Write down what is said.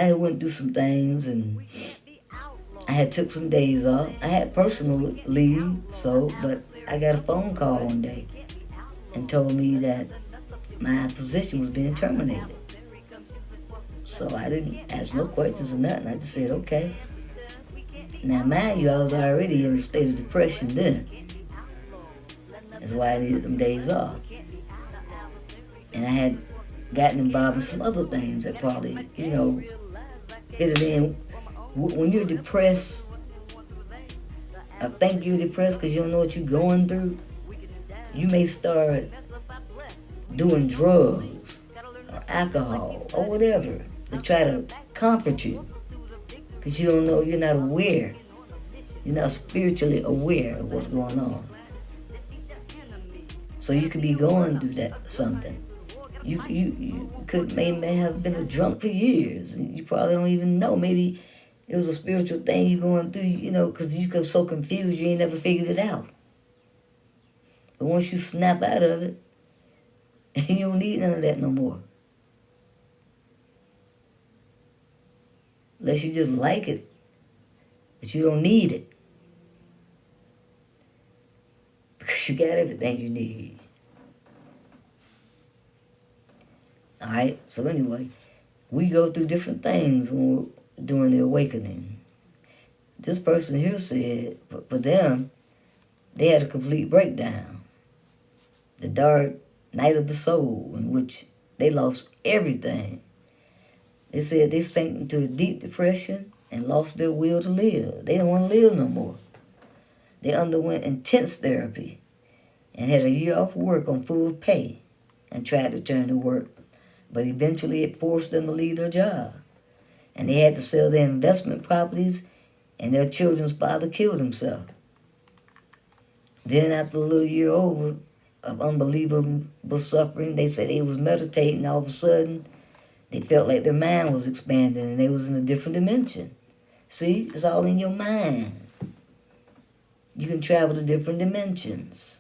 I went through some things, and I had took some days off. I had personal leave, but I got a phone call one day and told me that my position was being terminated. So I didn't ask no questions or nothing. I just said, okay. Now, mind you, I was already in a state of depression then. That's why I needed them days off. And I had gotten involved in some other things that probably, hit it in. When you're depressed, I think you're depressed because you don't know what you're going through. You may start doing drugs or alcohol or whatever to try to comfort you, because you don't know, you're not aware. You're not spiritually aware of what's going on. So you could be going through that something. You could may have been a drunk for years. You probably don't even know. Maybe it was a spiritual thing you're going through, because you got so confused you ain't never figured it out. But once you snap out of it, you don't need none of that no more. Unless you just like it, but you don't need it. Because you got everything you need. Alright, so anyway, we go through different things during the awakening. This person here said, for them, they had a complete breakdown. The dark night of the soul, in which they lost everything. They said they sank into a deep depression and lost their will to live. They didn't want to live no more. They underwent intense therapy and had a year off work on full pay and tried to return to work. But eventually it forced them to leave their job. And they had to sell their investment properties, and their children's father killed himself. Then after a little year over of unbelievable suffering, they said they was meditating. All of a sudden, they felt like their mind was expanding and they was in a different dimension. See, it's all in your mind. You can travel to different dimensions.